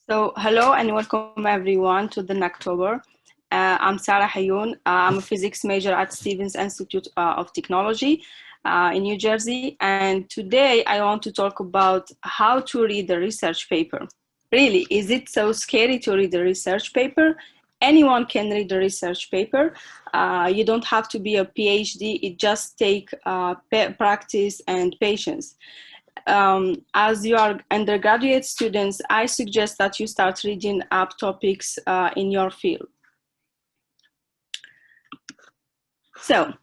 So, hello and welcome everyone to the NAC-tober. I'm Sarra Hayoune. I'm a physics major at Stevens Institute of Technology in New Jersey. And today I want to talk about how to read a research paper. Really, is it so scary to read a research paper? Anyone can read a research paper. You don't have to be a PhD. It just takes practice and patience. As you are undergraduate students, I suggest that you start reading up topics in your field. So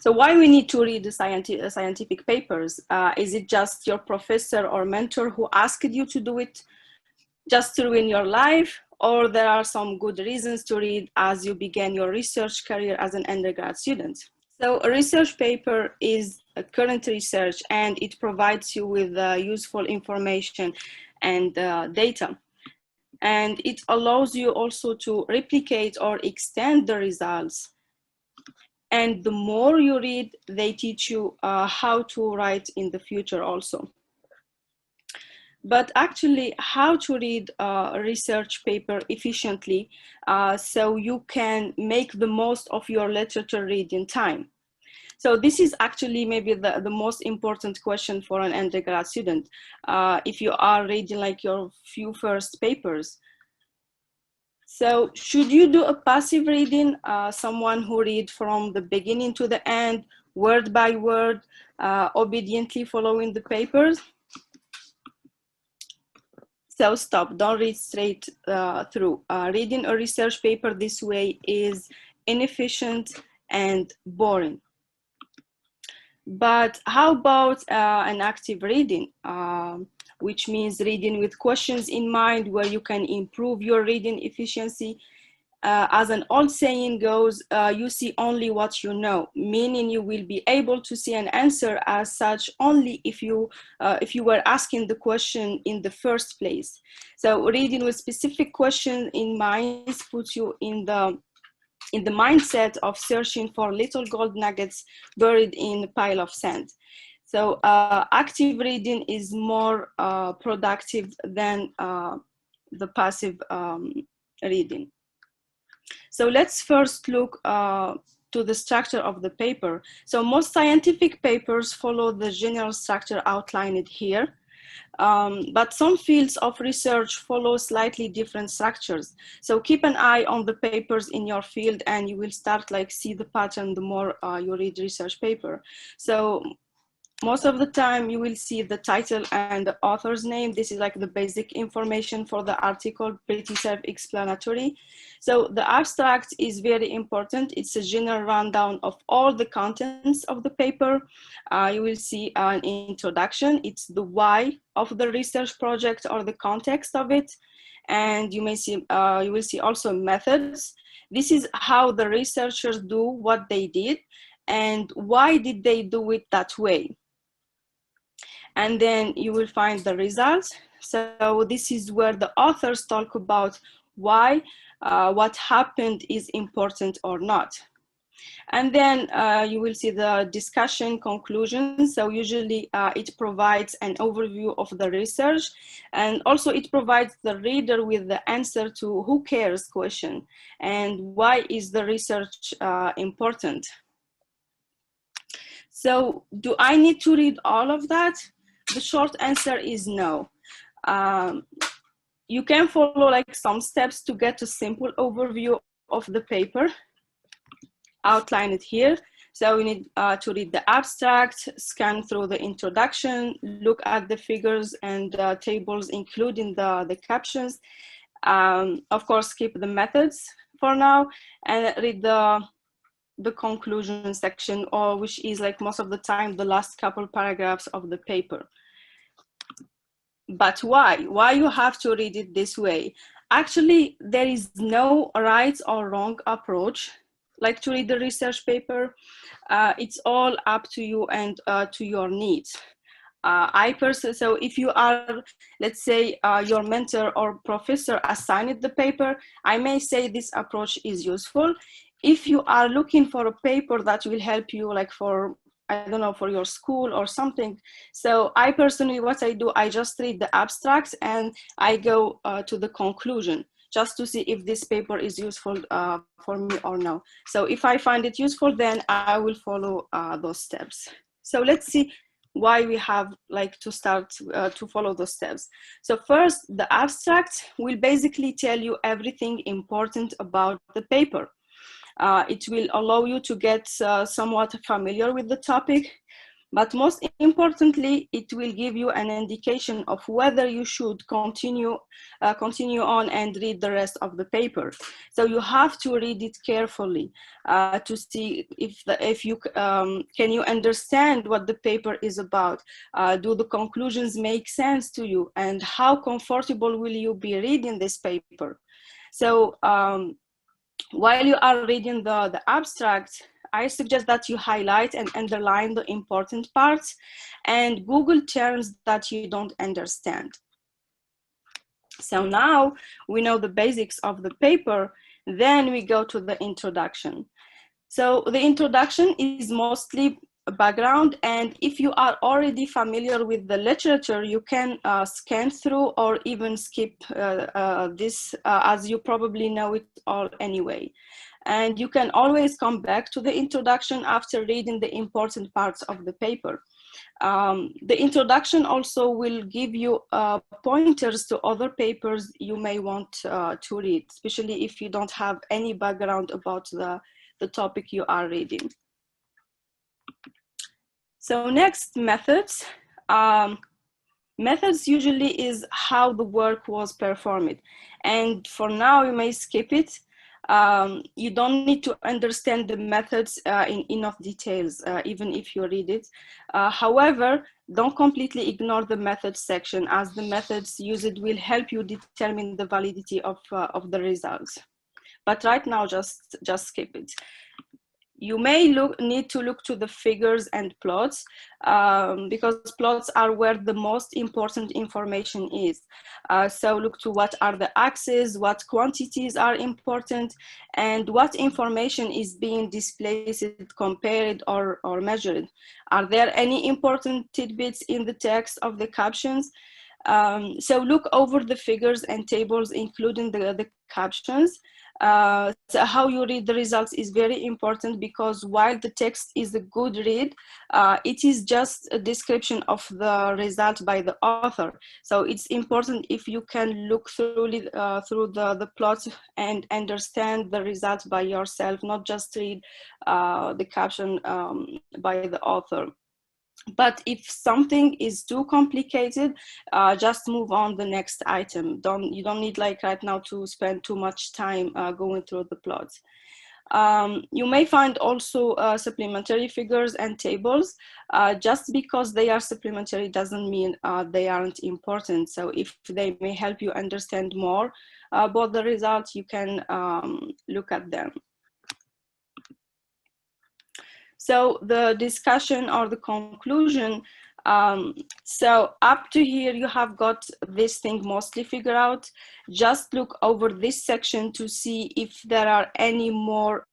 why we need to read the scientific papers? Is it just your professor or mentor who asked you to do it just to ruin your life? Or there are some good reasons to read as you begin your research career as an undergrad student? So a research paper is a current research and it provides you with useful information and data. And it allows you also to replicate or extend the results. And the more you read, they teach you how to write in the future also. But actually, how to read a research paper efficiently so you can make the most of your literature reading time. So this is actually maybe the most important question for an undergrad student. If you are reading like your few first papers. So should you do a passive reading, someone who read from the beginning to the end, word by word, obediently following the papers? So stop, don't read straight through. Reading a research paper this way is inefficient and boring. But how about an active reading, which means reading with questions in mind where you can improve your reading efficiency? As an old saying goes, you see only what you know, meaning you will be able to see an answer as such only if you were asking the question in the first place. So reading with specific questions in mind puts you in the mindset of searching for little gold nuggets buried in a pile of sand. So active reading is more productive than the passive reading. So let's first look to the structure of the paper. So most scientific papers follow the general structure outlined here. But some fields of research follow slightly different structures. So keep an eye on the papers in your field and you will start like see the pattern the more you read research paper. So most of the time you will see the title and the author's name. This is like the basic information for the article, pretty self-explanatory. So the abstract is very important. It's a general rundown of all the contents of the paper. You will see an introduction. It's the why of the research project or the context of it. And you may see, you will see also methods. This is how the researchers do what they did and why did they do it that way. And then you will find the results. So this is where the authors talk about why what happened is important or not. And then you will see the discussion conclusions. So usually it provides an overview of the research, and also it provides the reader with the answer to who cares question and why is the research important. So do I need to read all of that? The short answer is no. You can follow like some steps to get a simple overview of the paper. Outline it here. So you need to read the abstract, scan through the introduction, look at the figures and tables, including the captions. Of course, skip the methods for now and read the conclusion section, or which is like most of the time the last couple paragraphs of the paper. But why you have to read it this way? Actually, there is no right or wrong approach like to read the research paper. It's all up to you and to your needs. So if you are, let's say, your mentor or professor assigned the paper, I may say this approach is useful. If you are looking for a paper that will help you like for I don't know, for your school or something. So I personally, what I do, I just read the abstracts and I go to the conclusion just to see if this paper is useful for me or no. So if I find it useful, then I will follow those steps. So let's see why we have like to start to follow those steps. So first, the abstract will basically tell you everything important about the paper. It will allow you to get somewhat familiar with the topic, but most importantly, it will give you an indication of whether you should continue on and read the rest of the paper. So you have to read it carefully to see if you can you understand what the paper is about. Do the conclusions make sense to you, and how comfortable will you be reading this paper? So while you are reading the abstract, I suggest that you highlight and underline the important parts and Google terms that you don't understand. So now we know the basics of the paper, then we go to the introduction. So the introduction is mostly a background, and if you are already familiar with the literature, you can scan through or even skip this as you probably know it all anyway. And you can always come back to the introduction after reading the important parts of the paper. The introduction also will give you pointers to other papers you may want to read, especially if you don't have any background about the topic you are reading. So next, methods. Methods usually is how the work was performed. And for now, you may skip it. You don't need to understand the methods in enough details, even if you read it. However, don't completely ignore the methods section, as the methods used will help you determine the validity of the results. But right now, just skip it. You may need to look to the figures and plots because plots are where the most important information is. So look to what are the axes, what quantities are important, and what information is being displaced, compared, or measured. Are there any important tidbits in the text of the captions? So look over the figures and tables, including the captions. So how you read the results is very important, because while the text is a good read, it is just a description of the result by the author. So it's important if you can look through the plot and understand the results by yourself, not just read the caption by the author. But if something is too complicated, just move on the next item. You don't need, like right now, to spend too much time going through the plots. You may find also supplementary figures and tables. Just because they are supplementary doesn't mean they aren't important. So if they may help you understand more about the results, you can look at them. So the discussion or the conclusion, so up to here, you have got this thing mostly figured out. Just look over this section to see if there are any more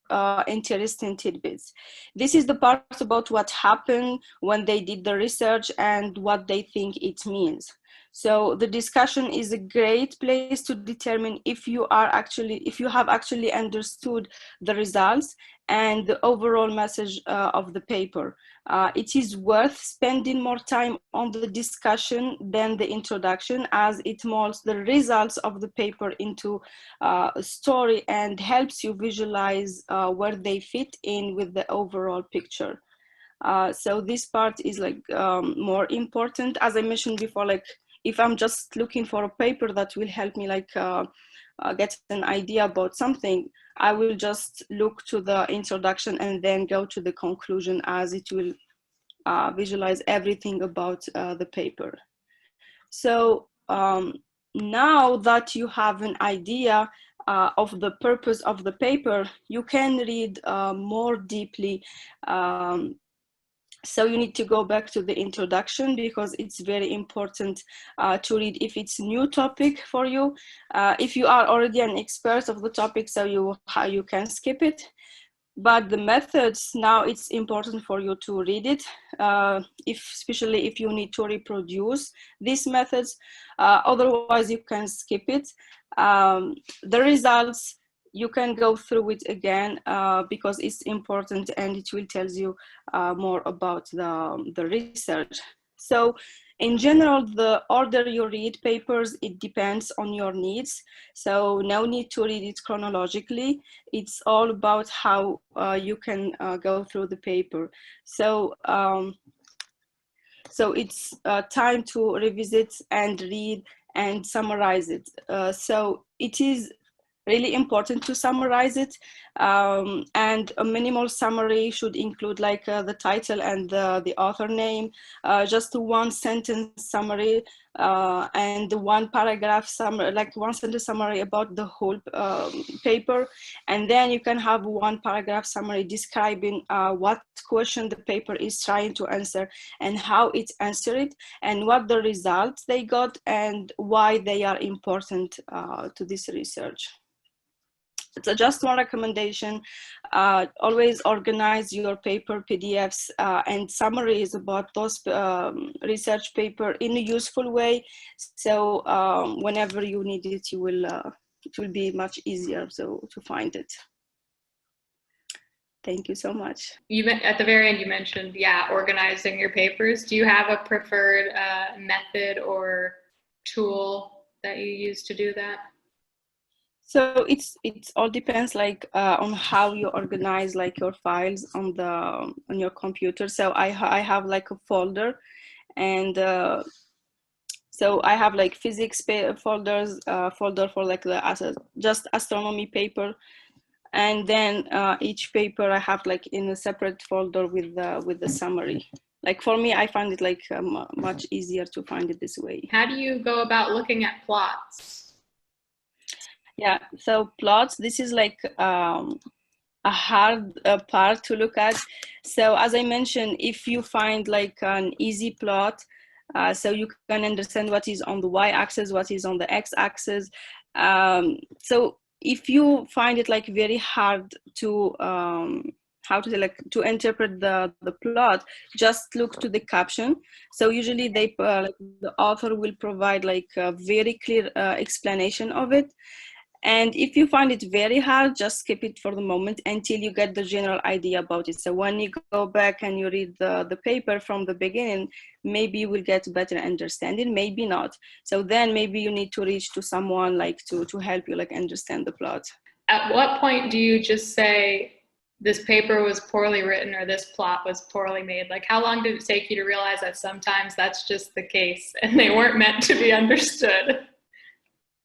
interesting tidbits. This is the part about what happened when they did the research and what they think it means. So the discussion is a great place to determine if you have actually understood the results and the overall message of the paper. It is worth spending more time on the discussion than the introduction, as it molds the results of the paper into a story and helps you visualize where they fit in with the overall picture. So this part is like more important. As I mentioned before, like if I'm just looking for a paper that will help me like get an idea about something, I will just look to the introduction and then go to the conclusion, as it will visualize everything about the paper. So now that you have an idea of the purpose of the paper, you can read more deeply. So you need to go back to the introduction, because it's very important to read if it's a new topic for you. If you are already an expert of the topic, so you can skip it. But the methods, now it's important for you to read it, especially if you need to reproduce these methods. Otherwise, you can skip it. The results, you can go through it again because it's important and it will tell you more about the research. So in general, the order you read papers, it depends on your needs. So no need to read it chronologically. It's all about how you can go through the paper. So so it's time to revisit and read and summarize it. So it is really important to summarize it, and a minimal summary should include like the title and the author name, just a one sentence summary, and the one paragraph summary, like one sentence summary about the whole paper, and then you can have one paragraph summary describing what question the paper is trying to answer and how it answered it and what the results they got and why they are important to this research. So just one recommendation, always organize your paper PDFs and summaries about those research paper in a useful way. So whenever you need it, it will be much easier to find it. Thank you so much. At the very end, you mentioned, yeah, organizing your papers. Do you have a preferred method or tool that you use to do that? So it's all depends like on how you organize like your files on your computer. So I have like a folder, and so I have like physics folders, folder for like the just astronomy paper, and then each paper I have like in a separate folder with the summary. Like for me, I find it like much easier to find it this way. How do you go about looking at plots? Yeah, so plots, this is like a hard part to look at. So as I mentioned, if you find like an easy plot, so you can understand what is on the y-axis, what is on the x-axis. So if you find it like very hard to how to say, like to interpret the plot, just look to the caption. So usually they like the author will provide like a very clear explanation of it. And if you find it very hard, just skip it for the moment until you get the general idea about it. So when you go back and you read the paper from the beginning, maybe you will get better understanding, maybe not. So then maybe you need to reach to someone like to help you like understand the plot. At what point do you just say, this paper was poorly written or this plot was poorly made? Like, how long did it take you to realize that sometimes that's just the case and they weren't meant to be understood?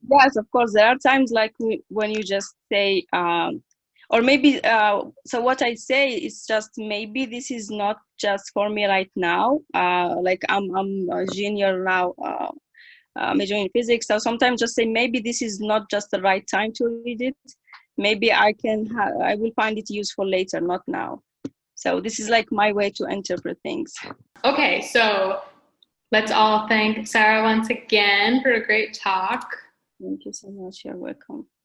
Yes, of course. There are times like when you just say, or maybe, so what I say is just maybe this is not just for me right now. Like I'm a junior now, majoring in physics. So sometimes just say maybe this is not just the right time to read it. Maybe I will find it useful later, not now. So this is like my way to interpret things. Okay, so let's all thank Sarah once again for a great talk. Thank you so much. You're welcome.